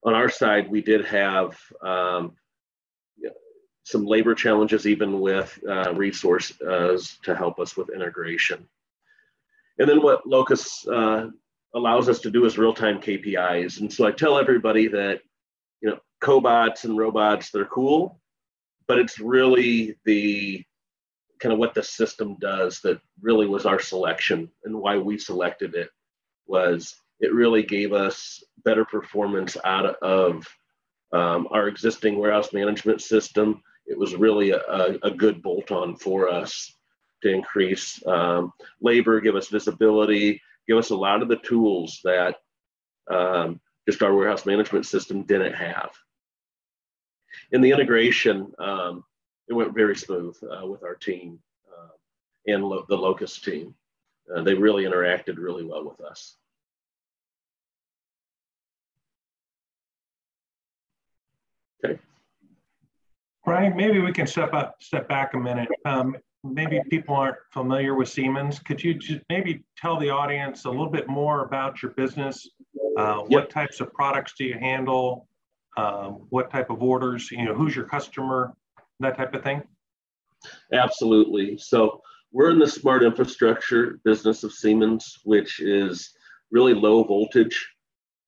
on our side, we did have some labor challenges, even with resources to help us with integration. And then what Locus allows us to do is real-time KPIs. And so I tell everybody that, cobots and robots, they're cool, but it's really the kind of what the system does that really was our selection, and why we selected it was it really gave us better performance out of our existing warehouse management system. It was really a good bolt-on for us to increase labor, give us visibility, give us a lot of the tools that just our warehouse management system didn't have. In the integration, it went very smooth with our team and the Locus team. They really interacted really well with us. Okay. Brian, maybe we can step back a minute. Maybe people aren't familiar with Siemens. Could you just maybe tell the audience a little bit more about your business? What types of products do you handle? What type of orders? Who's your customer? That type of thing. Absolutely. So we're in the smart infrastructure business of Siemens, which is really low voltage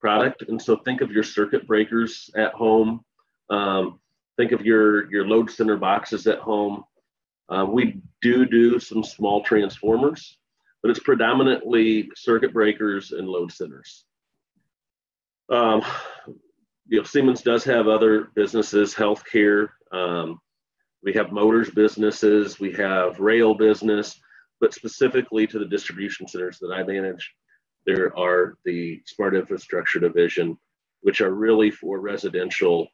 product. And so think of your circuit breakers at home. Think of your load center boxes at home. We do some small transformers, but it's predominantly circuit breakers and load centers. Siemens does have other businesses, healthcare. We have motors businesses, we have rail business, but specifically to the distribution centers that I manage, there are the smart infrastructure division, which are really for residential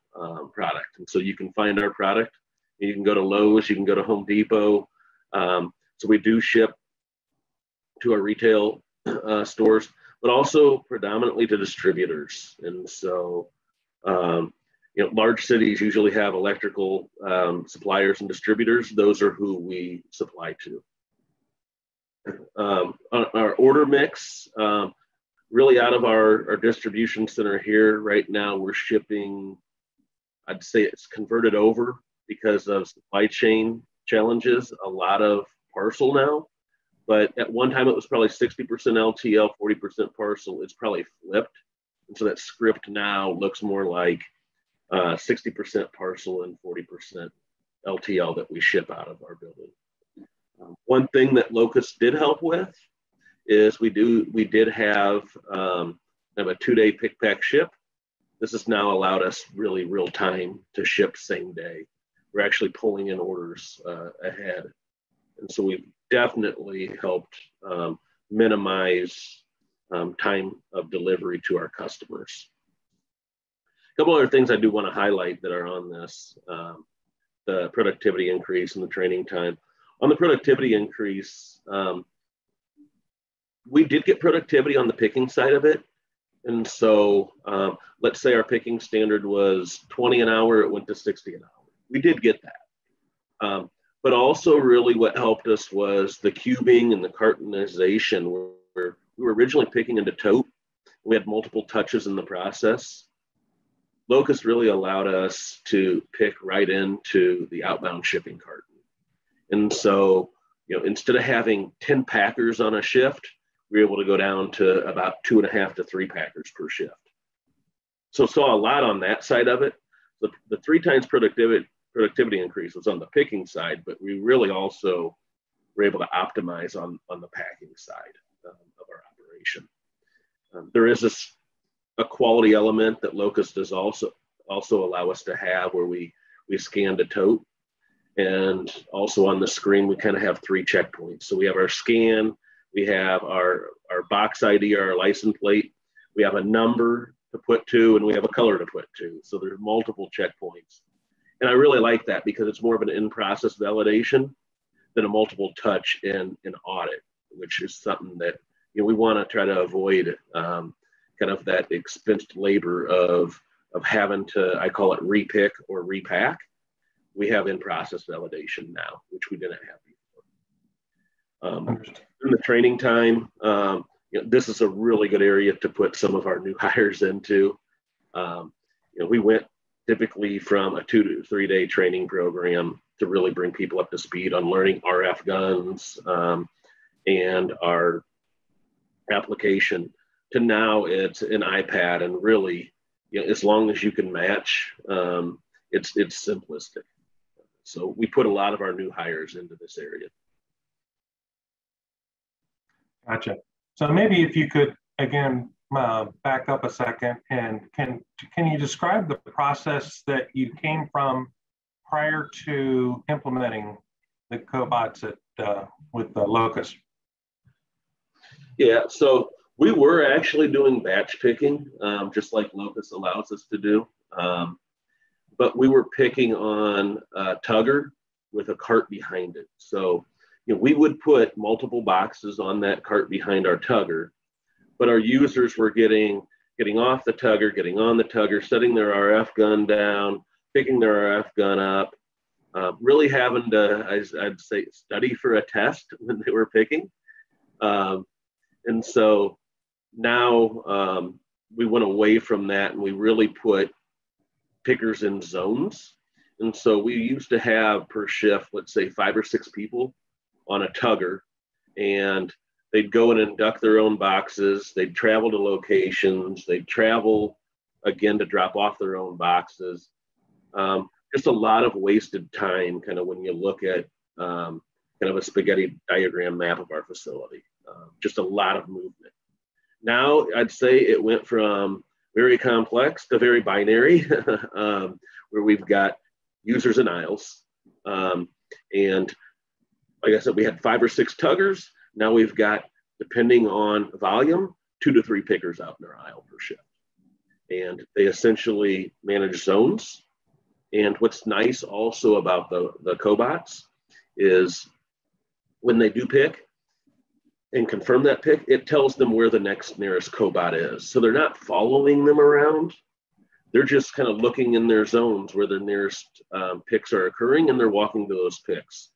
product. And so you can find our product. You can go to Lowe's, you can go to Home Depot. So we do ship to our retail stores, but also predominantly to distributors. And so, large cities usually have electrical suppliers and distributors. Those are who we supply to. Our order mix, really out of our distribution center here right now, we're shipping, I'd say it's converted over because of supply chain challenges, a lot of parcel now. But at one time it was probably 60% LTL, 40% parcel. It's probably flipped. And so that script now looks more like 60% parcel and 40% LTL that we ship out of our building. One thing that Locus did help with is we did have a 2-day pick, pack, ship. This has now allowed us really real time to ship same day. We're actually pulling in orders ahead. And so we've definitely helped minimize time of delivery to our customers. A couple other things I do want to highlight that are on this, the productivity increase and the training time. On the productivity increase, we did get productivity on the picking side of it. And so let's say our picking standard was 20 an hour, it went to 60 an hour. We did get that. But also really what helped us was the cubing and the cartonization, where we were originally picking into tote. We had multiple touches in the process. Locus really allowed us to pick right into the outbound shipping carton. And so, instead of having 10 packers on a shift, we were able to go down to about 2.5 to 3 packers per shift. So saw a lot on that side of it. The 3 times productivity increase was on the picking side, but we really also were able to optimize on the packing side of our operation. There is a quality element that Locus does also allow us to have, where we scan the tote, and also on the screen we kind of have 3 checkpoints. So we have our scan, we have our box ID or our license plate, we have a number to put to, and we have a color to put to. So there's multiple checkpoints. And I really like that because it's more of an in-process validation than a multiple touch in audit, which is something that we want to try to avoid, kind of that expensed labor of having to, I call it repick or repack. We have in-process validation now, which we didn't have before. In the training time, this is a really good area to put some of our new hires into. we went typically from a 2 to 3 day training program to really bring people up to speed on learning RF guns and our application, to now it's an iPad, and really, as long as you can match, it's simplistic. So we put a lot of our new hires into this area. Gotcha. So maybe if you could, again, back up a second, and can you describe the process that you came from prior to implementing the cobots with the Locust? Yeah, so we were actually doing batch picking, just like Locust allows us to do. But we were picking on a tugger with a cart behind it. So, we would put multiple boxes on that cart behind our tugger, but our users were getting off the tugger, getting on the tugger, setting their RF gun down, picking their RF gun up, really having to, I'd say, study for a test when they were picking. And so now we went away from that, and we really put pickers in zones. And so we used to have per shift, let's say 5 or 6 people on a tugger, and they'd go and induct their own boxes. They'd travel to locations. They'd travel again to drop off their own boxes. Just a lot of wasted time, kind of when you look at kind of a spaghetti diagram map of our facility. Just a lot of movement. Now I'd say it went from very complex to very binary, where we've got users and aisles. And like I said, we had 5 or 6 tuggers. Now we've got, depending on volume, 2 to 3 pickers out in their aisle per shift. And they essentially manage zones. And what's nice also about the cobots is when they do pick and confirm that pick, it tells them where the next nearest cobot is. So they're not following them around. They're just kind of looking in their zones where their nearest picks are occurring, and they're walking to those picks.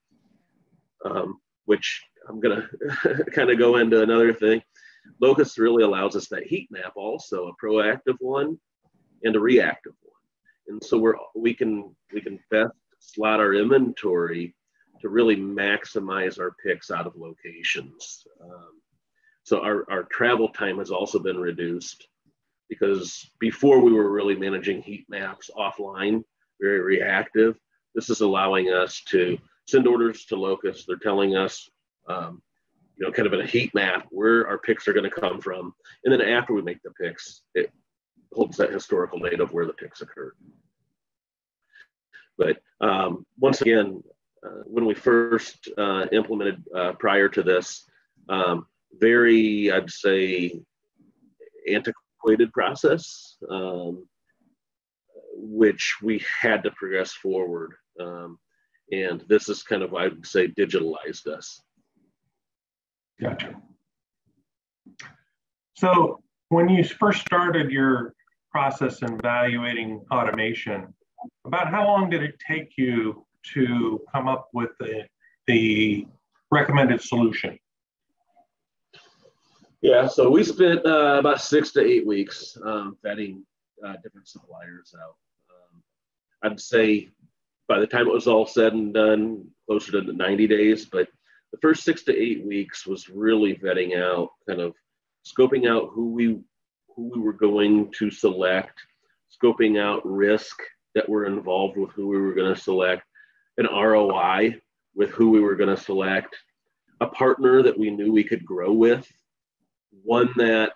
Which I'm going to kind of go into another thing. Locust really allows us that heat map also, a proactive one and a reactive one. And so we can best slot our inventory to really maximize our picks out of locations. So our travel time has also been reduced, because before we were really managing heat maps offline, very reactive. This is allowing us to send orders to Locust. They're telling us, kind of in a heat map where our picks are going to come from. And then after we make the picks, it holds that historical data of where the picks occurred. But once again, when we first implemented prior to this, very, I'd say, antiquated process, which we had to progress forward. And this is kind of, I would say, digitalized us. Gotcha. So when you first started your process in evaluating automation, about how long did it take you to come up with the recommended solution? Yeah, so we spent about 6 to 8 weeks vetting different suppliers out. I'd say by the time it was all said and done, closer to 90 days, but the first 6 to 8 weeks was really vetting out, kind of scoping out who we were going to select, scoping out risk that were involved with who we were going to select, an ROI with who we were going to select, a partner that we knew we could grow with, one that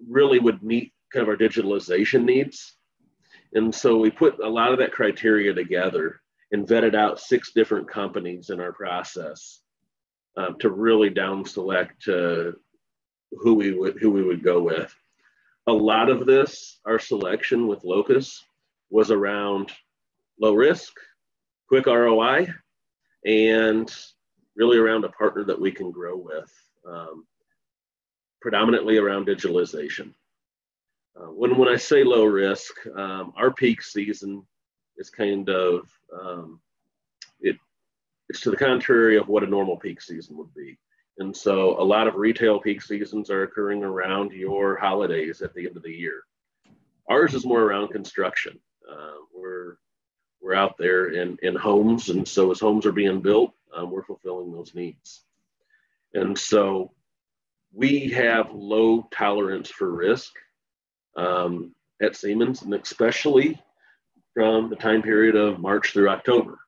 really would meet kind of our digitalization needs. And so we put a lot of that criteria together and vetted out 6 different companies in our process to really down select who we would go with. A lot of this, our selection with Locust, was around low risk, quick ROI, and really around a partner that we can grow with, predominantly around digitalization. When I say low risk, our peak season is kind of, it's to the contrary of what a normal peak season would be. And so a lot of retail peak seasons are occurring around your holidays at the end of the year. Ours is more around construction. We're out there in homes, and so as homes are being built, we're fulfilling those needs. And so we have low tolerance for risk at Siemens, and especially from the time period of March through October.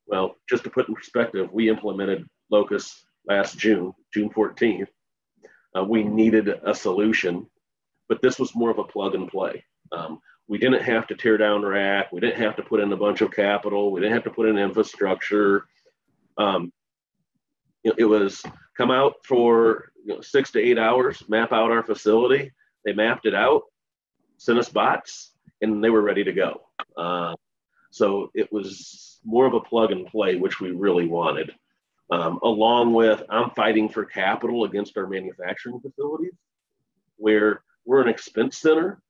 Well, just to put in perspective, we implemented Locust last June 14th. We needed a solution, but this was more of a plug and play. We didn't have to tear down rack. We didn't have to put in a bunch of capital. We didn't have to put in infrastructure. It was come out for 6 to 8 hours, map out our facility. They mapped it out, sent us bots, and they were ready to go. So it was more of a plug and play, which we really wanted. Along with, I'm fighting for capital against our manufacturing facilities, where we're an expense center.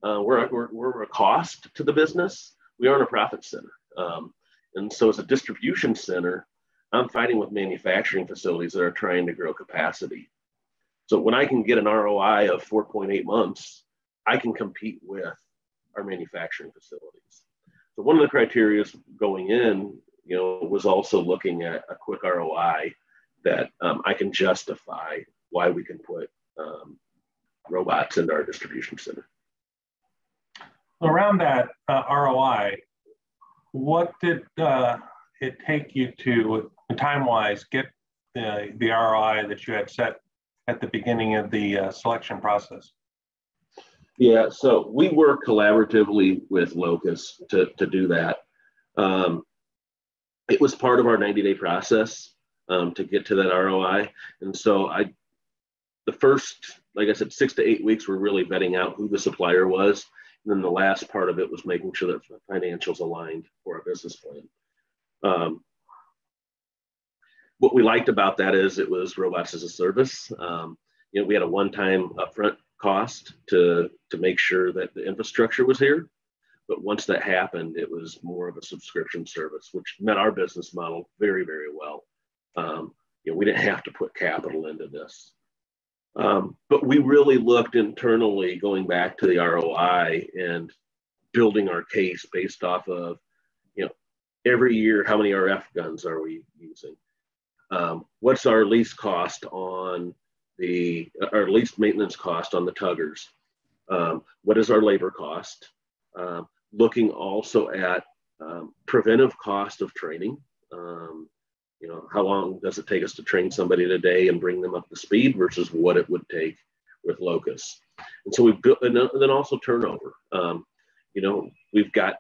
We're a cost to the business. We aren't a profit center. And so as a distribution center, I'm fighting with manufacturing facilities that are trying to grow capacity. So when I can get an ROI of 4.8 months, I can compete with our manufacturing facilities. So one of the criteria going in, was also looking at a quick ROI that I can justify why we can put robots into our distribution center. Around that ROI, what did it take you to, time-wise, get the ROI that you had set at the beginning of the selection process? Yeah, so we work collaboratively with Locust to do that. It was part of our 90-day process to get to that ROI. And so the first, like I said, 6 to 8 weeks, we're really vetting out who the supplier was. And then the last part of it was making sure that the financials aligned for our business plan. What we liked about that is it was robots as a service. We had a one-time upfront cost to make sure that the infrastructure was here. But once that happened, it was more of a subscription service, which met our business model very, very well. We didn't have to put capital into this. But we really looked internally, going back to the ROI and building our case based off of, every year, how many RF guns are we using? What's our lease cost on our lease maintenance cost on the tuggers? What is our labor cost? Looking also at preventive cost of training. How long does it take us to train somebody today and bring them up to speed versus what it would take with Locust? And so we built, and then also turnover. We've got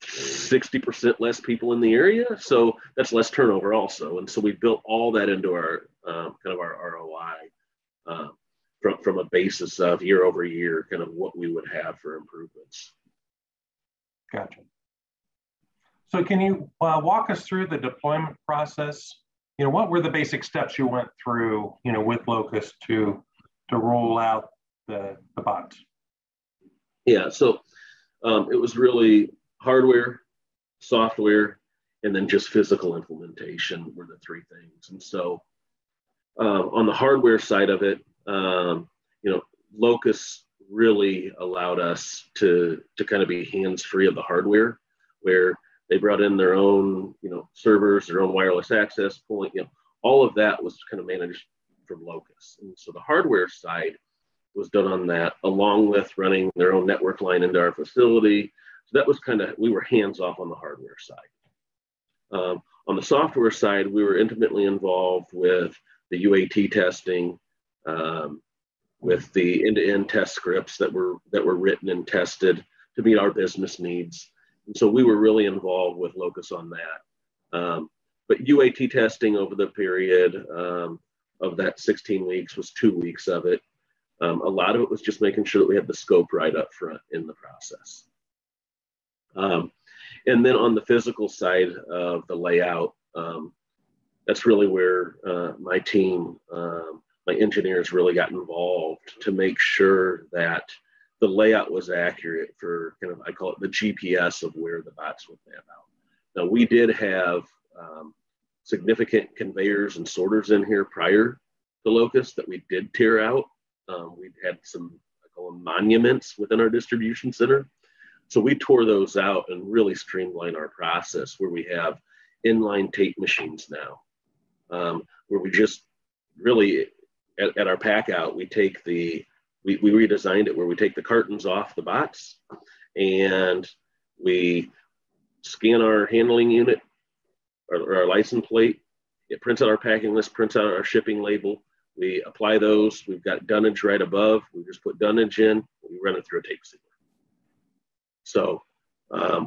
60% less people in the area, so that's less turnover also. And so we built all that into our kind of our ROI from a basis of year over year, kind of what we would have for improvements. Gotcha. So can you walk us through the deployment process? What were the basic steps you went through, with Locust to roll out the bots? Yeah, so it was really hardware, software, and then just physical implementation were the three things. And so on the hardware side of it, Locust really allowed us to kind of be hands-free of the hardware, where they brought in their own, servers, their own wireless access point, all of that was kind of managed from Locust. And so the hardware side was done on that, along with running their own network line into our facility. So that was we were hands off on the hardware side. On the software side, we were intimately involved with the UAT testing, with the end-to-end test scripts that were written and tested to meet our business needs. And so we were really involved with Locust on that. But UAT testing over the period of that 16 weeks was 2 weeks of it. A lot of it was just making sure that we had the scope right up front in the process. And then on the physical side of the layout, that's really where my team, my engineers really got involved to make sure that the layout was accurate for kind of, I call it the GPS of where the bots would map out. Now, we did have significant conveyors and sorters in here prior to Locust that we did tear out. We'd had some, I call them monuments within our distribution center. So we tore those out and really streamlined our process where we have inline tape machines now, where we just really, at our pack out, we redesigned it where we take the cartons off the box and we scan our handling unit or our license plate. It prints out our packing list, prints out our shipping label. We apply those. We've got dunnage right above. We just put dunnage in. We run it through a tape sealer. So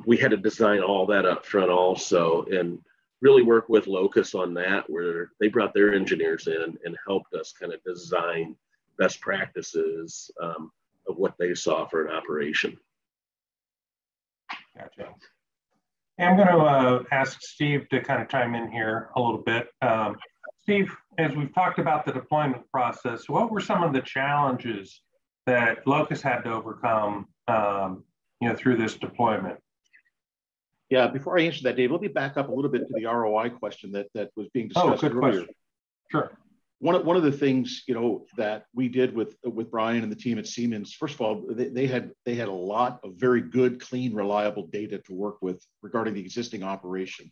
we had to design all that up front also and really work with Locus on that, where they brought their engineers in and helped us kind of design best practices of what they saw for an operation. Gotcha. I'm going to ask Steve to kind of chime in here a little bit. Steve, as we've talked about the deployment process, what were some of the challenges that Locus had to overcome, through this deployment? Yeah, before I answer that, Dave, let me back up a little bit to the ROI question that was being discussed good earlier. Question. Sure. One of the things that we did with Brian and the team at Siemens, first of all, they had a lot of very good, clean, reliable data to work with regarding the existing operation.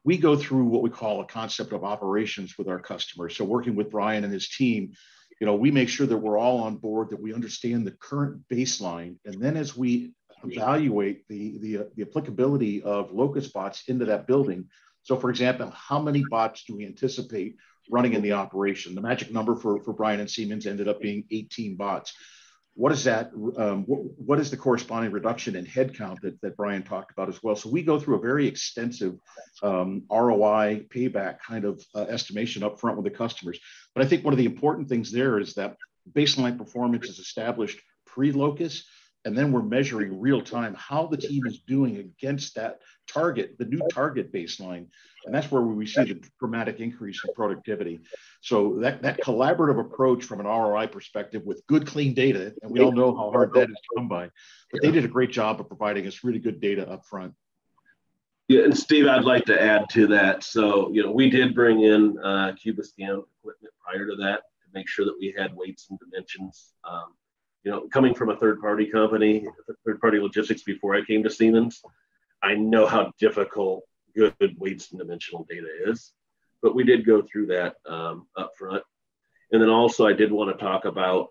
We go through what we call a concept of operations with our customers. So working with Brian and his team, we make sure that we're all on board, that we understand the current baseline, and then as we evaluate the applicability of Locus bots into that building. So, for example, how many bots do we anticipate running in the operation? The magic number for Brian and Siemens ended up being 18 bots. What is that? What is the corresponding reduction in headcount that Brian talked about as well? So we go through a very extensive ROI payback kind of estimation up front with the customers. But I think one of the important things there is that baseline performance is established pre-Locus, and then we're measuring real time how the team is doing against that target, the new target baseline. And that's where we see the dramatic increase in productivity. So that collaborative approach from an ROI perspective with good, clean data, and we all know how hard that is to come by, but they did a great job of providing us really good data up front. Yeah, and Steve, I'd like to add to that. So, we did bring in Cubiscan equipment prior to that to make sure that we had weights and dimensions. Coming from a third-party company, third-party logistics before I came to Siemens, I know how difficult good weights and dimensional data is, but we did go through that up front. And then also I did want to talk about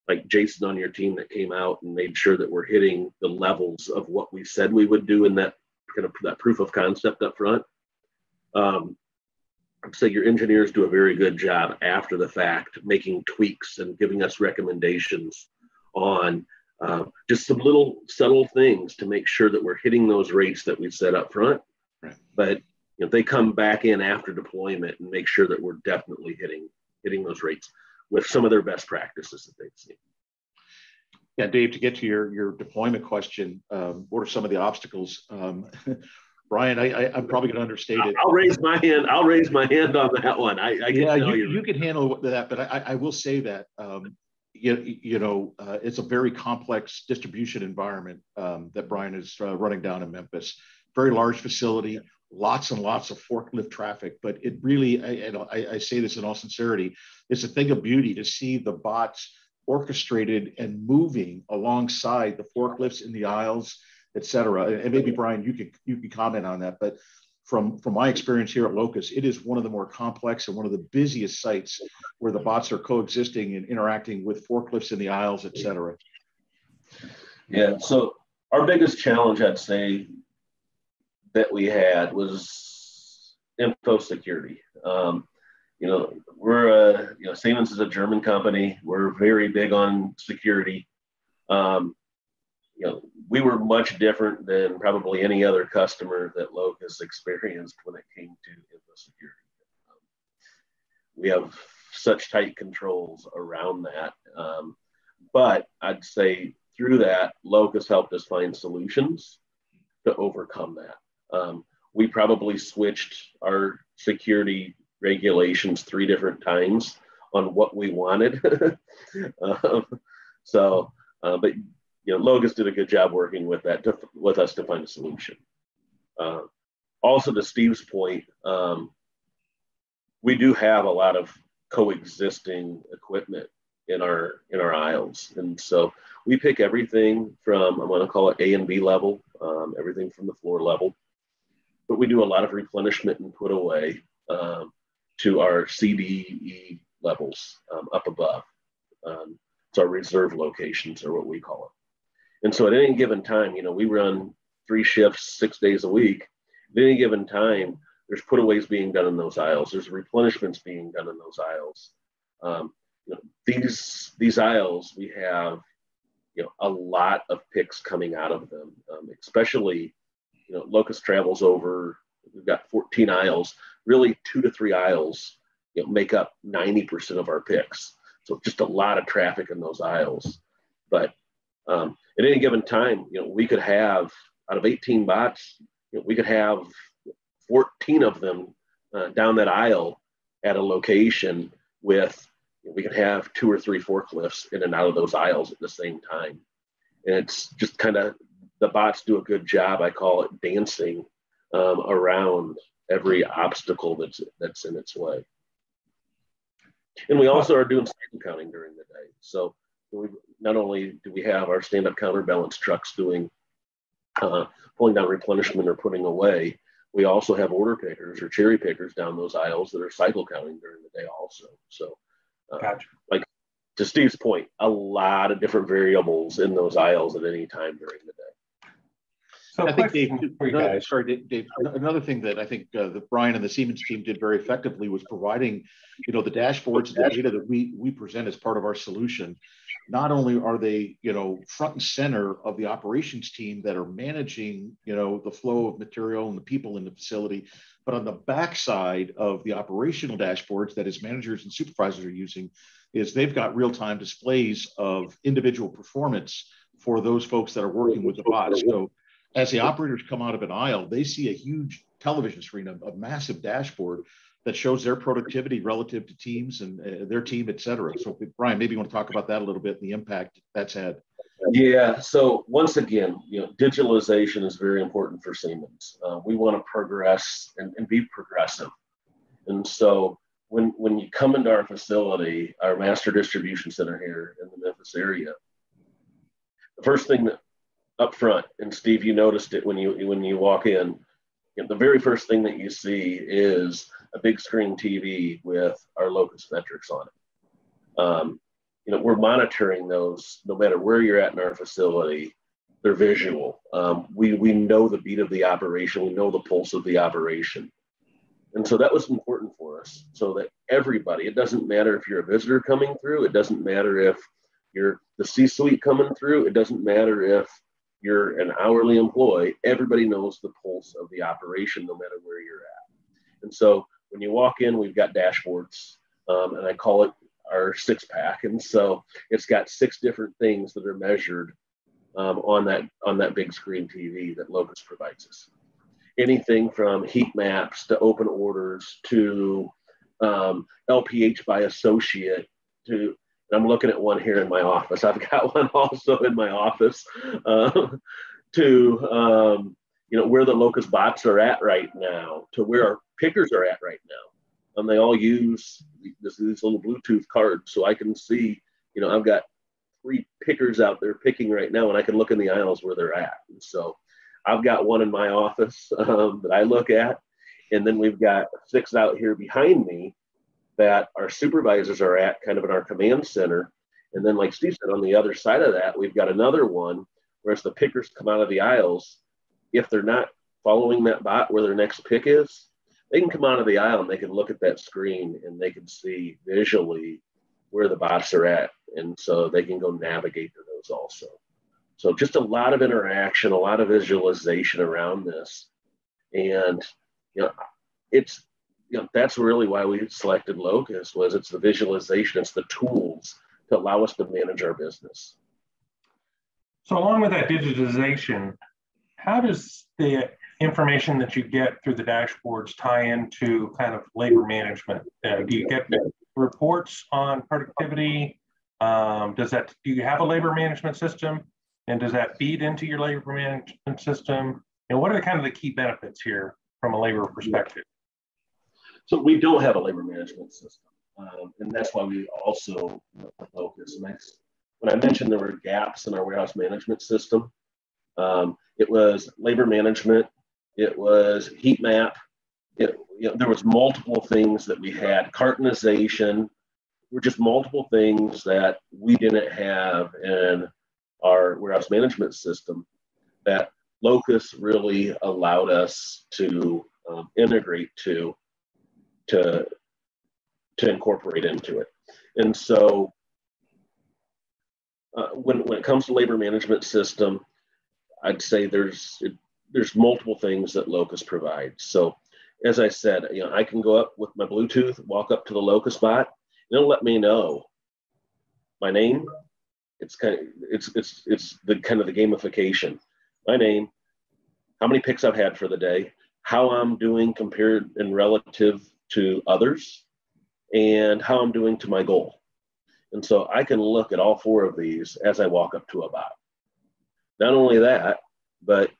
like Jason on your team that came out and made sure that we're hitting the levels of what we said we would do in that kind of that proof of concept up front. So your engineers do a very good job after the fact, making tweaks and giving us recommendations on just some little subtle things to make sure that we're hitting those rates that we've set up front. Right. But they come back in after deployment and make sure that we're definitely hitting those rates with some of their best practices that they've seen. Yeah, Dave, to get to your deployment question, what are some of the obstacles? Brian, I'm probably going to understate it. I'll raise my hand. I'll raise my hand on that one. You can handle that, but I will say that it's a very complex distribution environment that Brian is running down in Memphis. Very large facility, lots and lots of forklift traffic. But it really, I say this in all sincerity, it's a thing of beauty to see the bots orchestrated and moving alongside the forklifts in the aisles, et cetera. And maybe Brian, you can comment on that. But from my experience here at Locus, it is one of the more complex and one of the busiest sites where the bots are coexisting and interacting with forklifts in the aisles, et cetera. Yeah. So our biggest challenge, I'd say, that we had was info security. We're Siemens is a German company. We're very big on security. We were much different than probably any other customer that Locus experienced when it came to info security. We have such tight controls around that. But I'd say through that, Locus helped us find solutions to overcome that. We probably switched our security regulations 3 different times on what we wanted. But Locus did a good job working with that with us to find a solution. Also, to Steve's point, we do have a lot of coexisting equipment in our aisles. And so we pick everything from, I'm going to call it A and B level, everything from the floor level. But we do a lot of replenishment and put away to our C, D, E levels up above. It's our reserve locations, or what we call it. And so at any given time, we run 3 shifts, 6 days a week. At any given time, there's putaways being done in those aisles. There's replenishments being done in those aisles. These aisles, we have a lot of picks coming out of them, especially Locust travels over. We've got 14 aisles. Really, 2 to 3 aisles make up 90% of our picks. So just a lot of traffic in those aisles. But at any given time, we could have, out of 18 bots, we could have 14 of them down that aisle at a location with, we could have 2 or 3 forklifts in and out of those aisles at the same time. And it's just kind of, the bots do a good job, I call it dancing around every obstacle that's in its way. And we also are doing stand counting during the day. So not only do we have our stand-up counterbalance trucks doing pulling down replenishment or putting away, we also have order pickers or cherry pickers down those aisles that are cycle counting during the day also. So gotcha. Like to Steve's point, a lot of different variables in those aisles at any time during the day. So I think Dave, another thing that I think that Brian and the Siemens team did very effectively was providing, the dashboards and the data that we present as part of our solution. Not only are they, front and center of the operations team that are managing, the flow of material and the people in the facility, but on the backside of the operational dashboards that as managers and supervisors are using, is they've got real-time displays of individual performance for those folks that are working with the bots. So as the operators come out of an aisle, they see a huge television screen, a massive dashboard that shows their productivity relative to teams and their team, et cetera. So Brian, maybe you want to talk about that a little bit and the impact that's had. Yeah, so once again, digitalization is very important for Siemens. We want to progress and be progressive. And so when you come into our facility, our master distribution center here in the Memphis area, the first thing that up front, and Steve, you noticed it when you walk in, the very first thing that you see is a big screen TV with our Locust metrics on it. We're monitoring those no matter where you're at in our facility. They're visual. We know the beat of the operation. We know the pulse of the operation. And so that was important for us, so that everybody, it doesn't matter if you're a visitor coming through, it doesn't matter if you're the C-suite coming through, it doesn't matter if you're an hourly employee, everybody knows the pulse of the operation no matter where you're at. And so when you walk in, we've got dashboards, and I call it our 6-pack. And so it's got 6 different things that are measured on that big screen TV that Locust provides us. Anything from heat maps to open orders to LPH by associate to, I'm looking at one here in my office. I've got one also in my office to, where the Locust bots are at right now, to where our pickers are at right now. And they all use these little Bluetooth cards. So I can see, I've got 3 pickers out there picking right now, and I can look in the aisles where they're at. And so I've got one in my office that I look at. And then we've got 6 out here behind me that our supervisors are at, kind of in our command center. And then like Steve said, on the other side of that, we've got another one where as the pickers come out of the aisles, if they're not following that bot where their next pick is, they can come out of the aisle and they can look at that screen and they can see visually where the bots are at. And so they can go navigate to those also. So just a lot of interaction, a lot of visualization around this. And, that's really why we selected Locust, was it's the visualization, it's the tools to allow us to manage our business. So along with that digitization, how does the information that you get through the dashboards tie into kind of labor management? Do you get reports on productivity? Do you have a labor management system? And does that feed into your labor management system? And what are kind of the key benefits here from a labor perspective? So we don't have a labor management system. And that's why we also focus. And when I mentioned there were gaps in our warehouse management system, it was labor management, it was heat map, there was multiple things that we had, cartonization, were just multiple things that we didn't have in our warehouse management system that Locus really allowed us to integrate to incorporate into it. And so when it comes to labor management system, I'd say there's multiple things that Locus provides. So as I said, I can go up with my Bluetooth, walk up to the Locus bot, and it'll let me know my name. It's the kind of the gamification. My name, how many picks I've had for the day, how I'm doing compared and relative to others, and how I'm doing to my goal. And so I can look at all four of these as I walk up to a bot. Not only that, but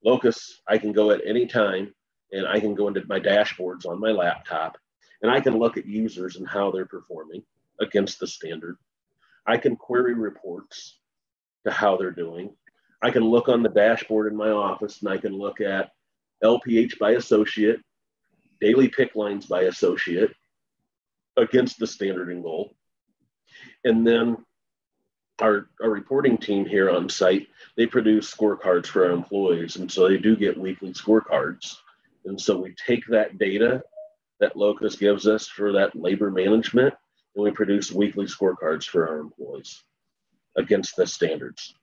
Locus, I can go at any time and I can go into my dashboards on my laptop and I can look at users and how they're performing against the standard. I can query reports to how they're doing. I can look on the dashboard in my office and I can look at LPH by associate, daily pick lines by associate against the standard and goal. And then our reporting team here on site, they produce scorecards for our employees. And so they do get weekly scorecards. And so we take that data that Locus gives us for that labor management, and we produce weekly scorecards for our employees against the standards.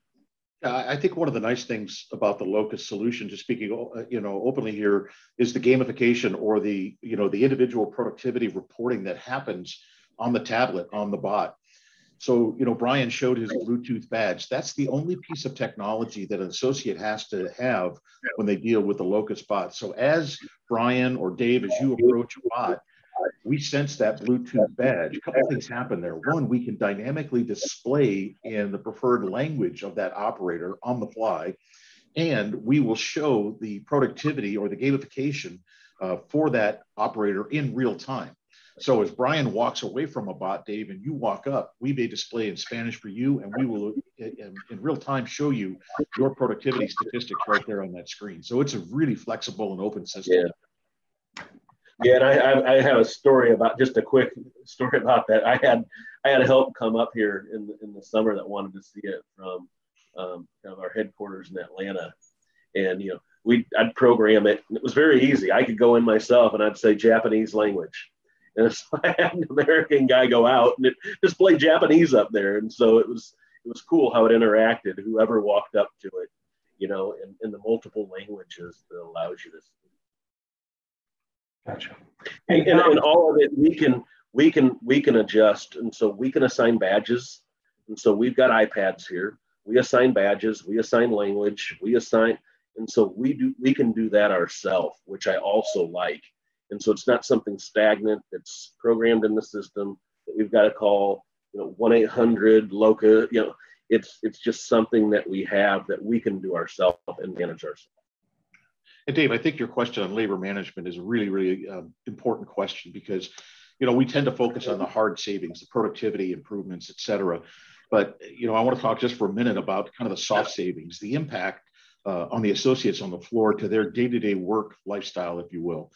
I think one of the nice things about the Locus solution, just speaking, openly here, is the gamification or the individual productivity reporting that happens on the tablet, on the bot. So, Brian showed his Bluetooth badge. That's the only piece of technology that an associate has to have when they deal with the Locus bot. So as Brian or Dave, as you approach a bot, we sense that Bluetooth badge. A couple of things happen there. One, we can dynamically display in the preferred language of that operator on the fly, and we will show the productivity or the gamification for that operator in real time. So as Brian walks away from a bot, Dave, and you walk up, we may display in Spanish for you, and we will in real time show you your productivity statistics right there on that screen. So it's a really flexible and open system. Yeah, and I have a story about, just a quick story about that. I had help come up here in the summer that wanted to see it from kind of our headquarters in Atlanta, and I'd program it, and it was very easy. I could go in myself and I'd say Japanese language. And so I had an American guy go out and it displayed Japanese up there. And so it was cool how it interacted, whoever walked up to it, in the multiple languages that allows you to speak. Gotcha. And all of it, we can adjust. And so we can assign badges. And so we've got iPads here. We assign badges, we assign language, and so we can do that ourselves, which I also like. And so it's not something stagnant that's programmed in the system that we've got to call, 1-800-LOCA. It's just something that we have that we can do ourselves and manage ourselves. And Dave, I think your question on labor management is a really, really important question because, we tend to focus on the hard savings, the productivity improvements, et cetera. But, I want to talk just for a minute about kind of the soft savings, the impact on the associates on the floor to their day-to-day work lifestyle, if you will.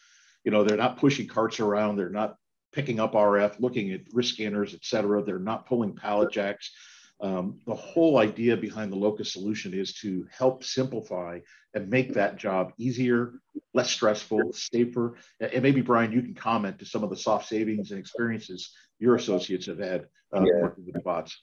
They're not pushing carts around. They're not picking up RF, looking at wrist scanners, et cetera. They're not pulling pallet jacks. The whole idea behind the Locus solution is to help simplify and make that job easier, less stressful, safer. And maybe, Brian, you can comment to some of the soft savings and experiences your associates have had working with the bots.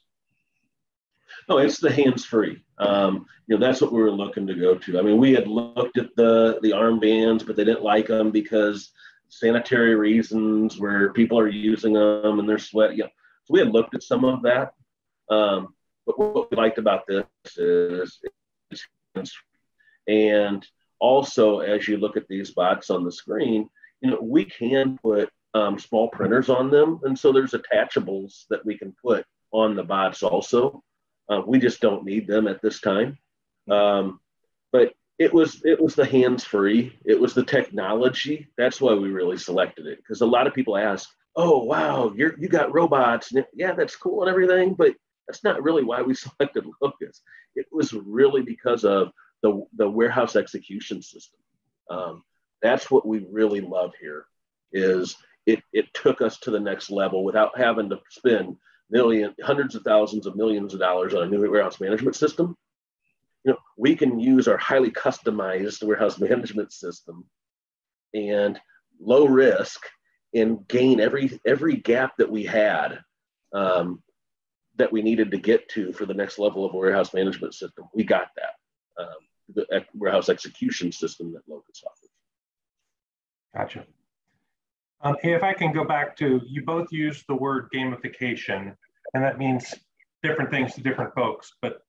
No, it's the hands-free. That's what we were looking to go to. I mean, we had looked at the armbands, but they didn't like them because sanitary reasons where people are using them and they're sweating. So we had looked at some of that. But what we liked about this is and also, as you look at these bots on the screen, we can put small printers on them. And so there's attachables that we can put on the bots also. We just don't need them at this time. But it was the hands-free. It was the technology. That's why we really selected it. Because a lot of people ask, oh, wow, you got robots. Yeah, that's cool and everything, but that's not really why we selected Locus. It was really because of the warehouse execution system. That's what we really love here is it took us to the next level without having to spend hundreds of thousands of millions of dollars on a new warehouse management system. We can use our highly customized warehouse management system and low risk and gain every gap that we had that we needed to get to for the next level of a warehouse management system. We got that. The warehouse execution system that Locus offers. Gotcha. If I can go back to, you both used the word gamification, and that means different things to different folks, but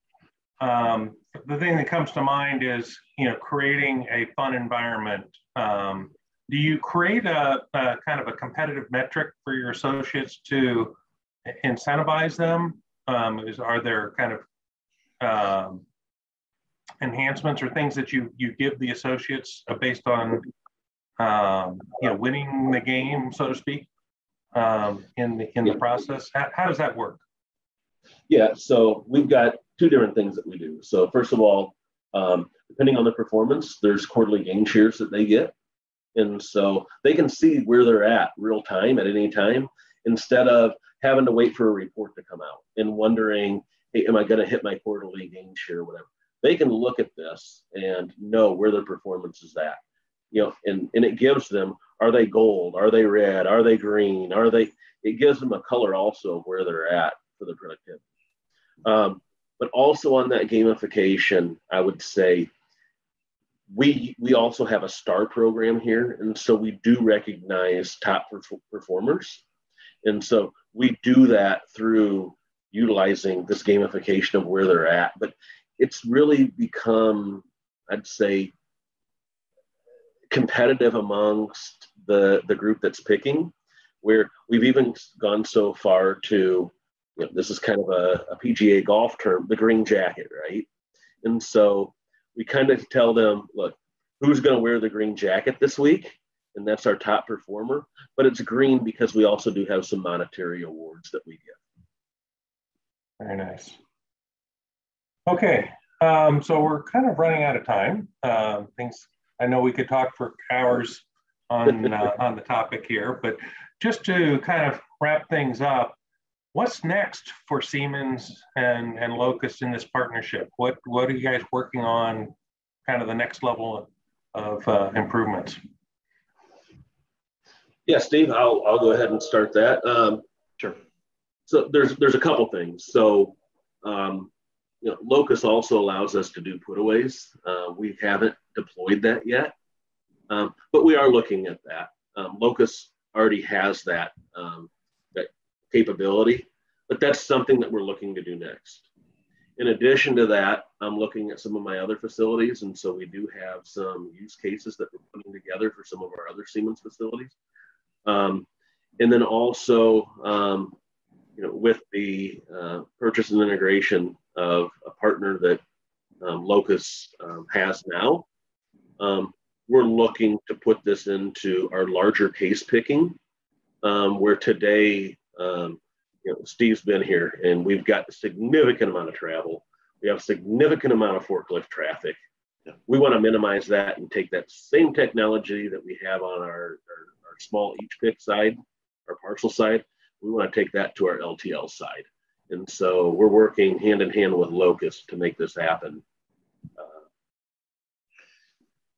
the thing that comes to mind is, creating a fun environment. Do you create a kind of a competitive metric for your associates to incentivize them? Are there kind of enhancements or things that you give the associates based on winning the game, so to speak, in the process? How does that work? Yeah, so we've got two different things that we do. So first of all, depending on the performance, there's quarterly gain shares that they get. And so they can see where they're at real time at any time, instead of having to wait for a report to come out and wondering, hey, am I going to hit my quarterly gain share or whatever? They can look at this and know where their performance is at. And it gives them, are they gold? Are they red? Are they green? It gives them a color also of where they're at for the productivity. But also on that gamification, I would say we also have a star program here. And so we do recognize top performers. And so we do that through utilizing this gamification of where they're at. But it's really become, I'd say, competitive amongst the group that's picking, where we've even gone so far to, this is kind of a PGA golf term, the green jacket, right? And so we kind of tell them, look, who's going to wear the green jacket this week? And that's our top performer. But it's green because we also do have some monetary awards that we give. Very nice. Okay, so we're kind of running out of time. I know we could talk for hours on the topic here, but just to kind of wrap things up, what's next for Siemens and Locus in this partnership? What are you guys working on, kind of the next level of improvements? Yeah, Steve, I'll go ahead and start that. Sure. So there's a couple things. So Locus also allows us to do putaways. We haven't deployed that yet, but we are looking at that. Locus already has that capability, but that's something that we're looking to do next. In addition to that, I'm looking at some of my other facilities, and so we do have some use cases that we're putting together for some of our other Siemens facilities. And then also, with the purchase and integration of a partner that Locus has now, we're looking to put this into our larger case picking, where today, Steve's been here and we've got a significant amount of travel. We have a significant amount of forklift traffic. We want to minimize that and take that same technology that we have on our small each pick side, our parcel side. We want to take that to our LTL side. And so we're working hand in hand with Locus to make this happen.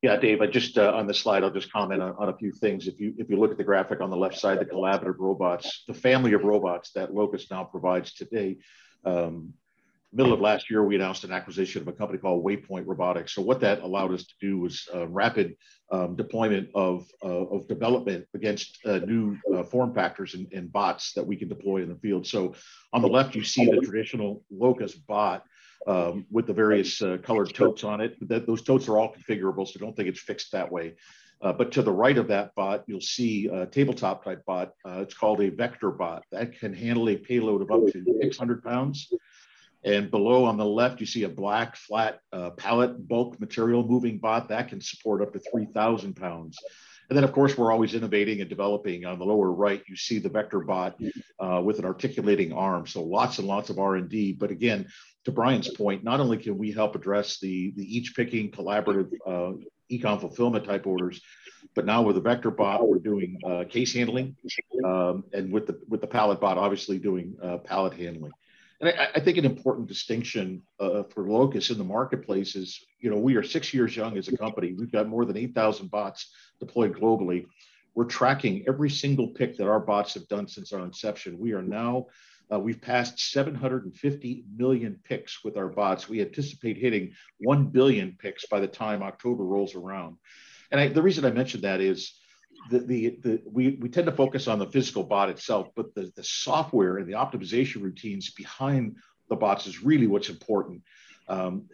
Yeah, Dave, I just on the slide, I'll just comment on a few things. If you look at the graphic on the left side, the collaborative robots, the family of robots that Locus now provides today, middle of last year, we announced an acquisition of a company called Waypoint Robotics. So what that allowed us to do was rapid deployment of development against new form factors and bots that we can deploy in the field. So on the left, you see the traditional Locus bot with the various colored totes on it. Those totes are all configurable, so don't think it's fixed that way. But to the right of that bot, you'll see a tabletop type bot. It's called a vector bot that can handle a payload of up to 600 pounds. And below on the left, you see a black flat pallet bulk material moving bot that can support up to 3,000 pounds. And then, of course, we're always innovating and developing. On the lower right, you see the vector bot with an articulating arm. So lots and lots of R&D. But again, to Brian's point, not only can we help address the each picking collaborative e-com fulfillment type orders, but now with the vector bot, we're doing case handling, and with the pallet bot, obviously doing pallet handling. And I think an important distinction for Locus in the marketplace is, we are 6 years young as a company. We've got more than 8,000 bots deployed globally. We're tracking every single pick that our bots have done since our inception. We are now, we've passed 750 million picks with our bots. We anticipate hitting 1 billion picks by the time October rolls around. And the reason I mentioned that is we tend to focus on the physical bot itself, but the software and the optimization routines behind the bots is really what's important.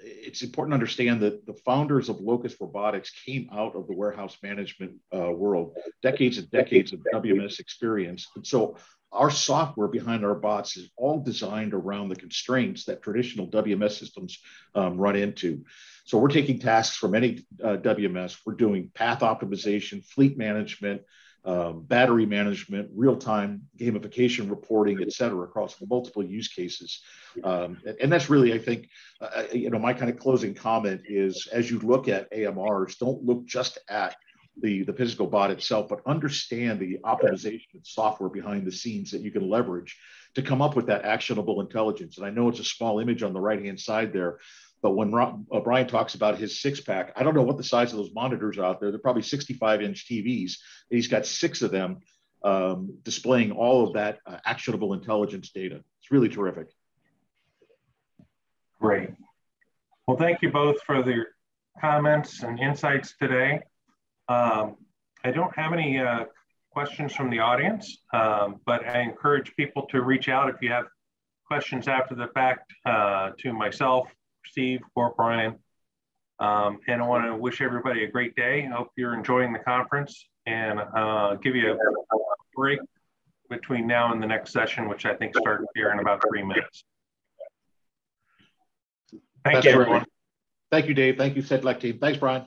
It's important to understand that the founders of Locus Robotics came out of the warehouse management world, decades and decades of WMS experience. And so our software behind our bots is all designed around the constraints that traditional WMS systems run into. So we're taking tasks from any WMS. We're doing path optimization, fleet management, battery management, real-time gamification reporting, et cetera, across multiple use cases. And that's really, I think, my kind of closing comment is, as you look at AMRs, don't look just at the physical bot itself, but understand the optimization and software behind the scenes that you can leverage to come up with that actionable intelligence. And I know it's a small image on the right-hand side there, but when Brian talks about his six-pack, I don't know what the size of those monitors are out there. They're probably 65-inch TVs. And he's got 6 of them displaying all of that actionable intelligence data. It's really terrific. Great. Well, thank you both for your comments and insights today. I don't have any questions from the audience, but I encourage people to reach out if you have questions after the fact to myself, Steve, or Brian. And I want to wish everybody a great day. I hope you're enjoying the conference, and give you a break between now and the next session, which I think starts here in about 3 minutes. Thank you, everyone. Thank you, Dave. Thank you, Sedlak team. Thanks, Brian.